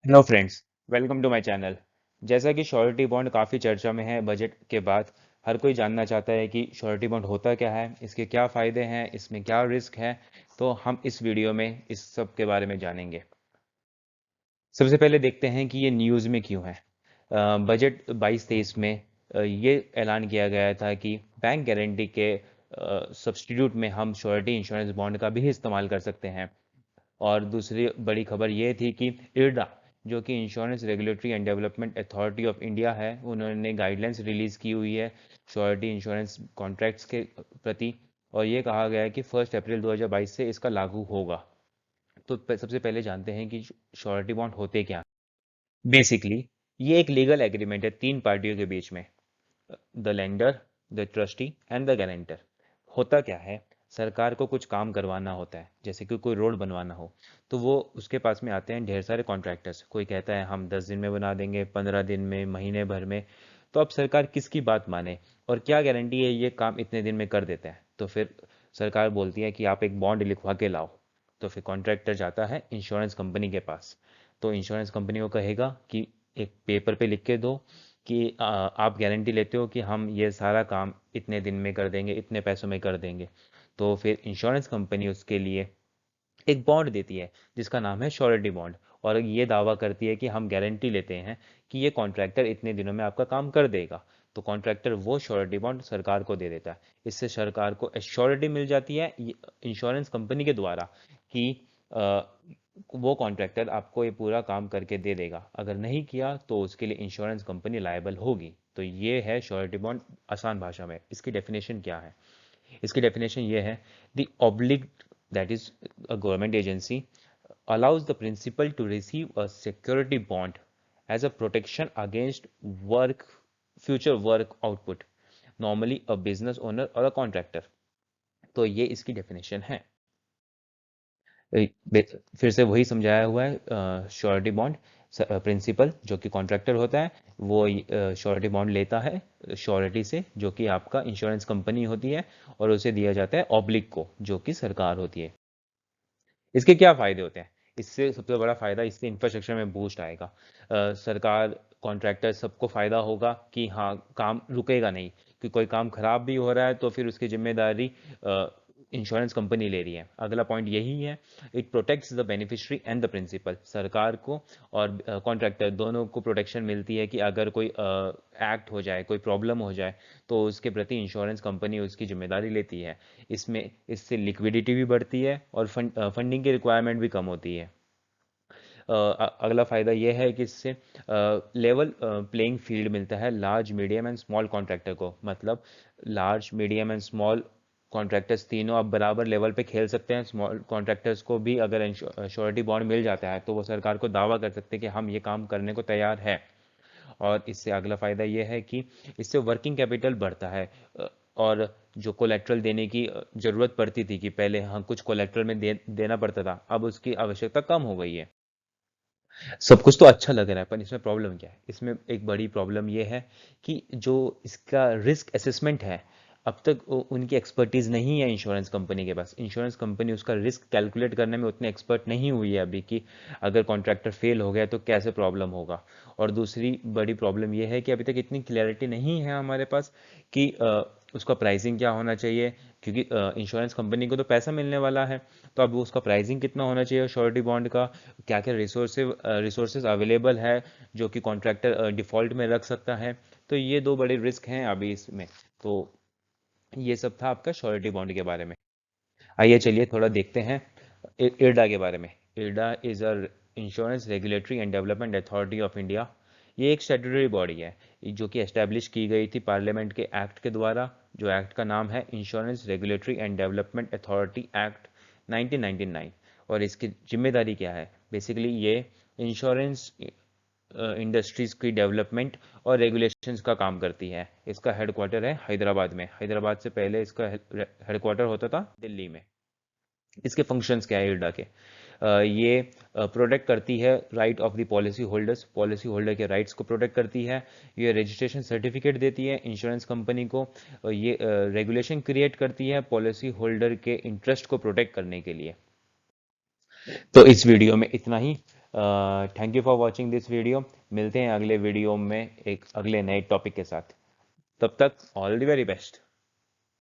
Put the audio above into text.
Hello friends, welcome to my channel. जैसा कि surety bond काफ़ी चर्चा में है बजट के बाद। हर कोई जानना चाहता है कि श्योरिटी बॉन्ड होता क्या है, इसके क्या फ़ायदे हैं, इसमें क्या रिस्क है। तो हम इस वीडियो में इस सब के बारे में जानेंगे। सबसे पहले देखते हैं कि ये न्यूज़ में क्यों है। बजट 22-23 में ये ऐलान किया गया था कि बैंक गारंटी के सब्स्टिट्यूट में हम श्योरिटी इंश्योरेंस बॉन्ड का भी इस्तेमाल कर सकते हैं। और दूसरी बड़ी खबर ये थी कि इरडा, जो कि insurance regulatory and development authority of India है, उन्होंने गाइडलाइंस रिलीज की हुई है श्योरिटी इंश्योरेंस कॉन्ट्रैक्ट्स के प्रति। और ये कहा गया है कि 1 अप्रैल 2022 से इसका लागू होगा। तो सबसे पहले जानते हैं कि श्योरिटी बॉन्ड होते क्या। बेसिकली ये एक लीगल एग्रीमेंट है तीन पार्टियों के बीच में, the lender, the trustee and the guarantor. होता क्या है, सरकार को कुछ काम करवाना होता है, जैसे कि कोई रोड बनवाना हो, तो वो उसके पास में आते हैं ढेर सारे कॉन्ट्रैक्टर्स। कोई कहता है हम 10 दिन में बना देंगे, 15 दिन में, महीने भर में। तो अब सरकार किसकी बात माने, और क्या गारंटी है ये काम इतने दिन में कर देता है। तो फिर सरकार बोलती है कि आप एक बॉन्ड लिखवा के लाओ। तो फिर कॉन्ट्रैक्टर जाता है इंश्योरेंस कंपनी के पास। तो इंश्योरेंस कंपनी को कहेगा कि एक पेपर पे लिख के दो कि आप गारंटी लेते हो कि हम ये सारा काम इतने दिन में कर देंगे, इतने पैसों में कर देंगे। तो फिर इंश्योरेंस कंपनी उसके लिए एक बॉन्ड देती है जिसका नाम है श्योरिटी बॉन्ड। और ये दावा करती है कि हम गारंटी लेते हैं कि ये कॉन्ट्रैक्टर इतने दिनों में आपका काम कर देगा। तो कॉन्ट्रैक्टर वो श्योरिटी बॉन्ड सरकार को दे देता है। इससे सरकार को एश्योरिटी मिल जाती है इंश्योरेंस कंपनी के द्वारा कि अ, वो कॉन्ट्रैक्टर आपको ये पूरा काम करके दे देगा। अगर नहीं किया तो उसके लिए इंश्योरेंस कंपनी लायबल होगी। तो ये है श्योरिटी बॉन्ड आसान भाषा में। इसकी डेफिनेशन क्या है? इसकी डेफिनेशन ये है, the oblique, that is a government agency, allows the principal to receive a security bond as a protection against work future work output, normally a business owner or a contractor। तो ये इसकी definition है। फिर से वही समझाया हुआ है। श्योरिटी बॉन्ड, प्रिंसिपल जो कि कॉन्ट्रैक्टर होता है, वो श्योरिटी बॉन्ड लेता है श्योरिटी से, जो कि आपका इंश्योरेंस कंपनी होती है, और उसे दिया जाता है ऑब्लिक को, जो कि सरकार होती है। इसके क्या फायदे होते हैं? इससे सबसे बड़ा फायदा, इससे इंफ्रास्ट्रक्चर में बूस्ट आएगा। सरकार, कॉन्ट्रैक्टर, सबको फायदा होगा कि हाँ, काम रुकेगा नहीं। कि कोई काम खराब भी हो रहा है तो फिर उसकी जिम्मेदारी इंश्योरेंस कंपनी ले रही है। अगला पॉइंट यही है, it protects the beneficiary and the principal. सरकार को और कॉन्ट्रैक्टर दोनों को प्रोटेक्शन मिलती है कि अगर कोई एक्ट हो जाए, कोई प्रॉब्लम हो जाए, तो उसके प्रति इंश्योरेंस कंपनी उसकी जिम्मेदारी लेती है। इसमें इससे लिक्विडिटी भी बढ़ती है और फंडिंग की रिक्वायरमेंट भी कम होती है। अगला फ़ायदा यह है कि इससे लेवल प्लेइंग फील्ड मिलता है large, medium and small contractor को। मतलब large, medium and small contractors तीनों अब बराबर लेवल पे खेल सकते हैं। स्मॉल कॉन्ट्रैक्टर्स को भी अगर श्योरिटी बॉन्ड मिल जाता है तो वो सरकार को दावा कर सकते हैं कि हम ये काम करने को तैयार है। और इससे अगला फ़ायदा ये है कि इससे वर्किंग कैपिटल बढ़ता है। और जो कोलेट्रल देने की ज़रूरत पड़ती थी, कि पहले हम कुछ कोलेट्रल में देना पड़ता था, अब उसकी आवश्यकता कम हो गई है। सब कुछ तो अच्छा लग रहा है, पर इसमें प्रॉब्लम क्या है? इसमें एक बड़ी प्रॉब्लम ये है कि जो इसका रिस्क असेसमेंट है, अब तक उनकी एक्सपर्टीज़ नहीं है इंश्योरेंस कंपनी के पास। इंश्योरेंस कंपनी उसका रिस्क कैलकुलेट करने में उतने एक्सपर्ट नहीं हुई है अभी, कि अगर कॉन्ट्रैक्टर फेल हो गया तो कैसे प्रॉब्लम होगा। और दूसरी बड़ी प्रॉब्लम यह है कि अभी तक इतनी क्लैरिटी नहीं है हमारे पास कि उसका प्राइसिंग क्या होना चाहिए। क्योंकि इंश्योरेंस कंपनी को तो पैसा मिलने वाला है, तो अब उसका प्राइसिंग कितना होना चाहिए श्योरिटी बॉन्ड का, क्या क्या रिसोर्सेज अवेलेबल है जो कि कॉन्ट्रैक्टर डिफ़ॉल्ट में रख सकता है। तो ये दो बड़े रिस्क हैं अभी इसमें। तो ये सब था आपका श्योरिटी बॉन्ड के बारे में। आइए चलिए थोड़ा देखते हैं इरडा के बारे में। IRDA is a insurance regulatory and development authority of India. ये एक स्टैट्यूटरी बॉडी है जो कि एस्टैब्लिश की गई थी पार्लियामेंट के एक्ट के द्वारा। जो एक्ट का नाम है insurance regulatory and development authority act 1999। और इसकी जिम्मेदारी क्या है? बेसिकली ये इंश्योरेंस इंडस्ट्रीज की डेवलपमेंट और रेगुलेशंस का काम करती है। इसका हेडक्वार्टर है हैदराबाद में। हैदराबाद से पहले इसका हेडक्वार्टर होता था दिल्ली में। इसके फंक्शंस क्या है इरडा के? ये प्रोटेक्ट करती है right of the policy holders, policy holder के राइट्स को प्रोटेक्ट करती है। ये रजिस्ट्रेशन सर्टिफिकेट देती है इंश्योरेंस कंपनी को। ये रेगुलेशन क्रिएट करती है पॉलिसी होल्डर के इंटरेस्ट को प्रोटेक्ट करने के लिए। तो इस वीडियो में इतना ही। Thank you for watching this video. मिलते हैं अगले वीडियो में एक अगले नए टॉपिक के साथ। तब तक ऑल द वेरी बेस्ट।